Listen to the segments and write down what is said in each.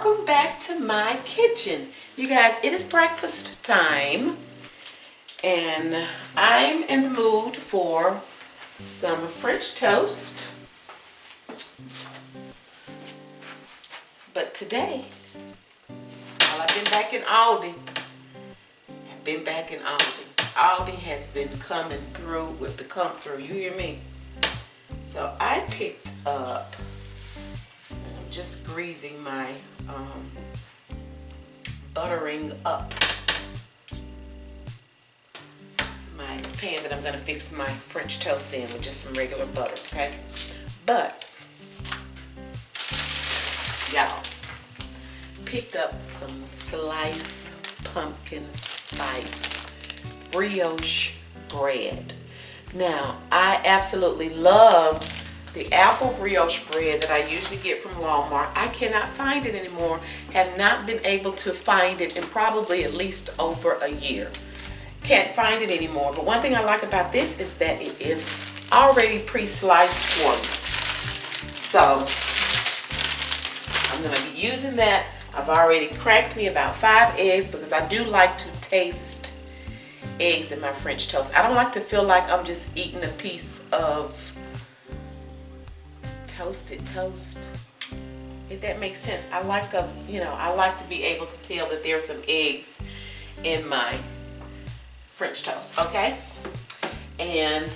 welcome back to my kitchen. You guys, it is breakfast time and I'm in the mood for some French toast. But today, well, I've been back in Aldi. Aldi has been coming through with the come through, you hear me? So I picked up, I'm just greasing my buttering up my pan that I'm going to fix my French toast in with just some regular butter, okay? But, y'all, picked up some sliced pumpkin spice brioche bread. Now, I absolutely love the apple brioche bread that I usually get from Walmart. I cannot find it anymore. Have not been able to find it in probably at least over a year. Can't find it anymore. But one thing I like about this is that it is already pre-sliced for me. So, I'm going to be using that. I've already cracked me about 5 eggs because I do like to taste eggs in my French toast. I don't like to feel like I'm just eating a piece of toasted toast, if that makes sense. I like to, I like to be able to tell that there's some eggs in my French toast, okay? And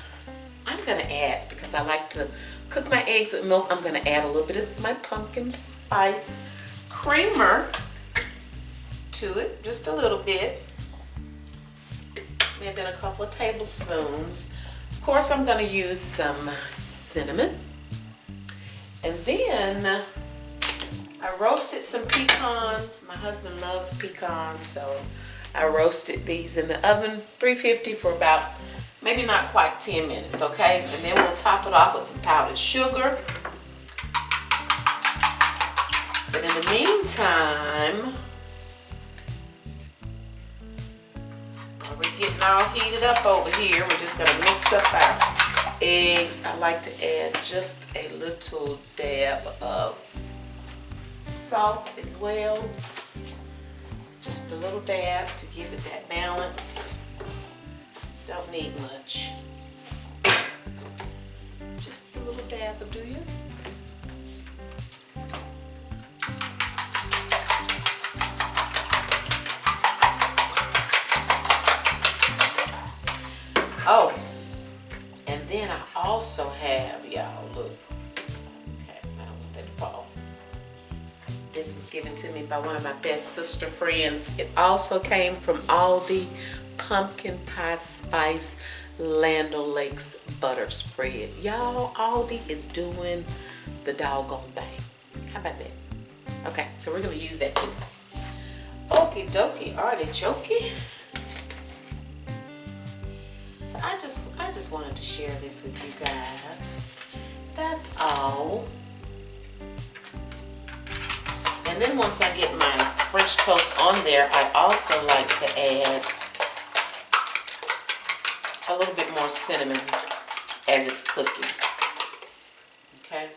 I'm gonna add, because I like to cook my eggs with milk, I'm gonna add a little bit of my pumpkin spice creamer to it, just a little bit, maybe a couple of tablespoons. Of course, I'm gonna use some cinnamon. And then I roasted some pecans. My husband loves pecans, so I roasted these in the oven, 350 for about, maybe not quite 10 minutes, okay? And then we'll top it off with some powdered sugar. But in the meantime, while we're getting all heated up over here, we're just gonna mix up our eggs. I like to add just a little dab of salt as well. Just a little dab to give it that balance. Don't need much. Just a little dab will do you. Oh, and then I also have, y'all, look. Okay, I don't want that to fall. This was given to me by one of my best sister friends. It also came from Aldi, pumpkin pie spice Land O'Lakes butter spread. Y'all, Aldi is doing the doggone thing. How about that? Okay, so we're gonna use that too. Okie dokie, artichoke. So I just wanted to share this with you guys. That's all. And then once I get my French toast on there, I also like to add a little bit more cinnamon as it's cooking. Okay?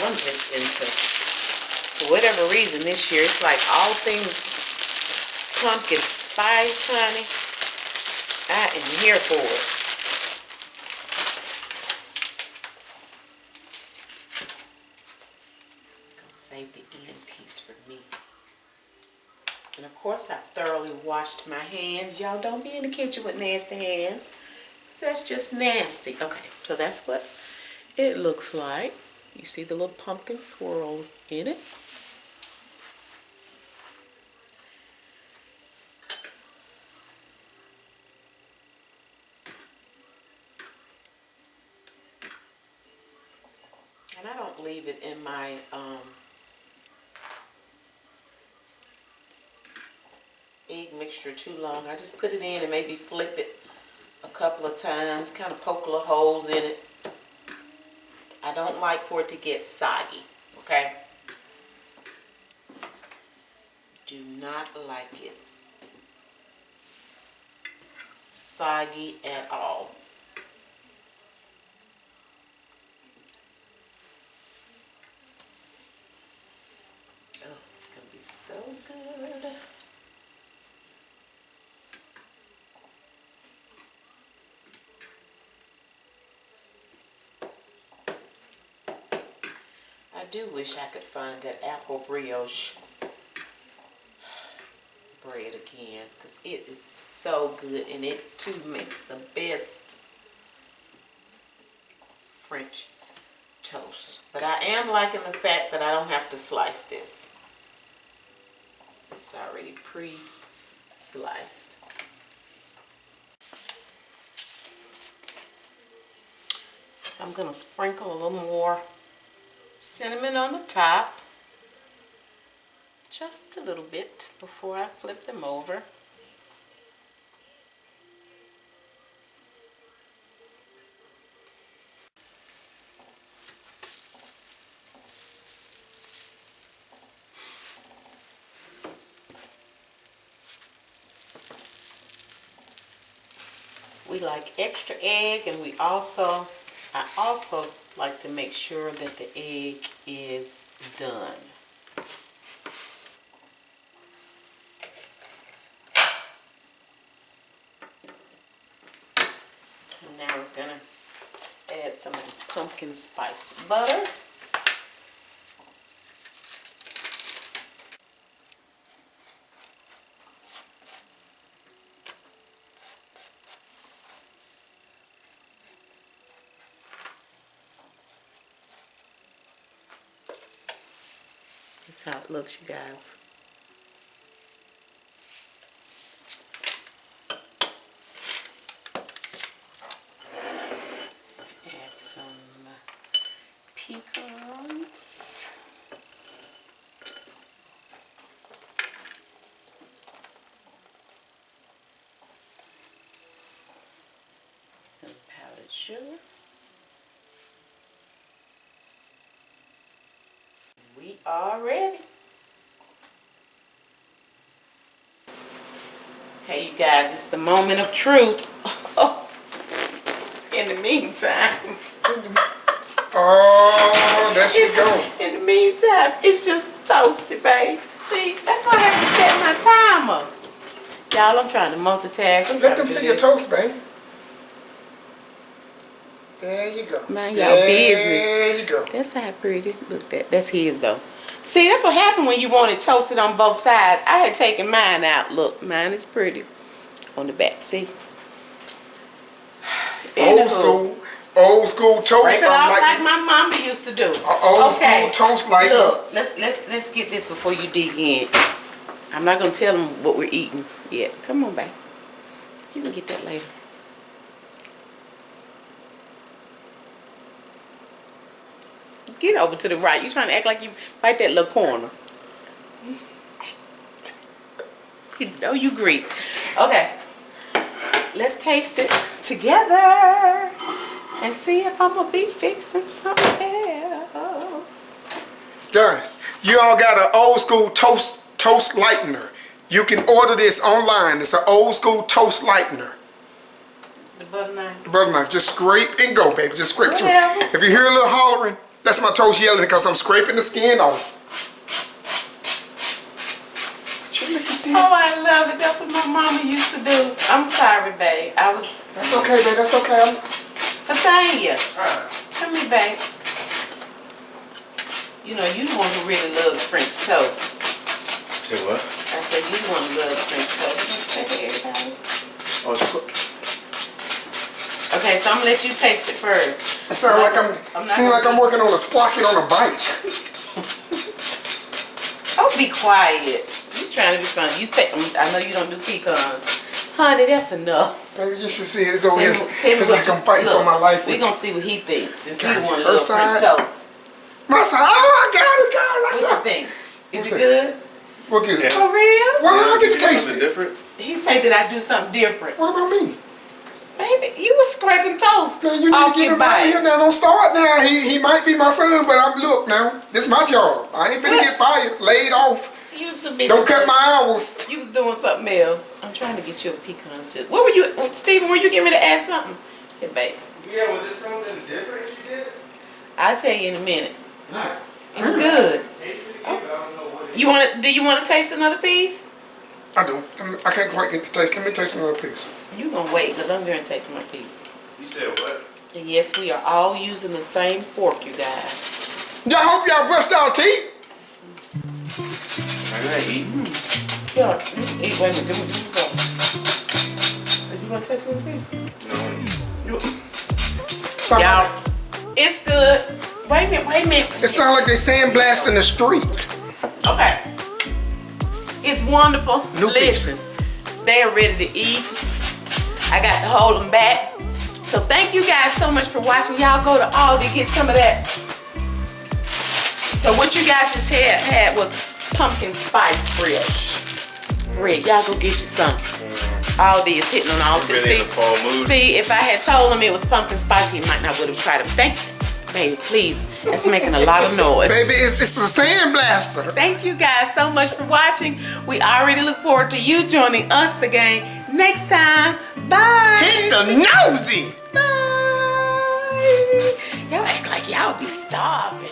I'm just into, for whatever reason this year, it's like all things pumpkin spice, honey. I am here for it. I'm gonna save the end piece for me. And of course, I've thoroughly washed my hands. Y'all don't be in the kitchen with nasty hands, 'cause that's just nasty. Okay, so that's what it looks like. You see the little pumpkin swirls in it. And I don't leave it in my egg mixture too long. I just put it in and maybe flip it a couple of times, kind of poke little holes in it. I don't like for it to get soggy, okay? Do not like it soggy at all. Oh, it's gonna be so good. I do wish I could find that apple brioche bread again, because it is so good, and it too makes the best French toast. But I am liking the fact that I don't have to slice this. It's already pre-sliced. So I'm going to sprinkle a little more cinnamon on the top. Just a little bit before I flip them over. We like extra egg, and I also like to make sure that the egg is done. So now we're gonna add some of this pumpkin spice butter. That's how it looks, you guys. Add some pecans. Some powdered sugar. We are ready. Okay, you guys, it's the moment of truth. In the meantime. Oh, there she go. In the meantime, it's just toasted, babe. See, that's why I have to set my timer. Y'all, I'm trying to multitask. Let them see your toast, babe. There you go. Mind y'all business. There you go. That's how pretty. Look, that's his though. See, that's what happened when you want it toasted on both sides. I had taken mine out. Look, mine is pretty on the back. See? Old school toast. Scrape it off like my mama used to do. Old school toast like. Look, let's get this before you dig in. I'm not gonna tell them what we're eating yet. Come on, babe. You can get that later. Get over to the right. You trying to act like you fight that little corner. You know you Greek. Okay. Let's taste it together and see if I'm going to be fixing something else. Guys, you all got an old school toast lightener. You can order this online. It's an old school toast lightener. The butter knife. The butter knife. Just scrape and go, baby. Just scrape through. Whatever. If you hear a little hollering, that's my toast yelling because I'm scraping the skin off. Oh, I love it. That's what my mama used to do. I'm sorry, babe. That's okay, babe. That's okay. Nathania. Come here, babe. You know, you the one who really loves French toast. Say what? I said, you the one who loves French toast. Say to everybody. Oh, it's cool. Okay, so I'm going to let you taste it first. It sounds like I'm working on a sprocket on a bike. Don't be quiet. You trying to be funny. You take them. I know you don't do pecans. Honey, that's enough. Baby, you should see it. It's over here. Tell me It's like I'm fighting for my life. We're going to see what he thinks since he Guys, the one who her loves French side? toast. My side. Oh, I got it, guys. What you think? Is it good? What good? Yeah. For real? Why don't I get to Did you do taste something it? different? He said that I do something different. What about me? Baby, you was scraping toast Man, you need off to get your him out of here bite. now. Don't start now. He might be my son, but look now. This my job. I ain't finna What? get fired, laid off. You was too busy. Don't cut my hours. You was doing something else. I'm trying to get you a pecan too. What were you, Stephen? Were you getting me to add something? Here, babe. Yeah, was it something different she did? I'll tell you in a minute. No. It's good. Taste it again, but I don't know what it is. You want to? Do you want to taste another piece? I do. I can't quite get the taste. Let me taste another piece. You gonna wait because I'm gonna taste my piece. You said what? And yes, we are all using the same fork, you guys. Y'all hope y'all brushed y'all teeth. I'm not eating. Yeah, you can eat. Wait a minute. Give me go. You want to taste something? No. Y'all, it's good. Wait a minute. Wait a minute. It sounds like they sandblasting the street. Okay. It's wonderful. New Listen, they're ready to eat. I got to hold them back. So thank you guys so much for watching. Y'all go to Aldi, get some of that. So what you guys just had was pumpkin spice brioche bread. Y'all go get you some. Aldi is hitting on all six. Really in the fall mood. See, if I had told him it was pumpkin spice, he might not would have tried it. Thank you. Baby, please. That's making a lot of noise. Baby, it's a sandblaster. Thank you guys so much for watching. We already look forward to you joining us again next time. Bye. Hit the nosy. Bye. Y'all act like y'all be starving.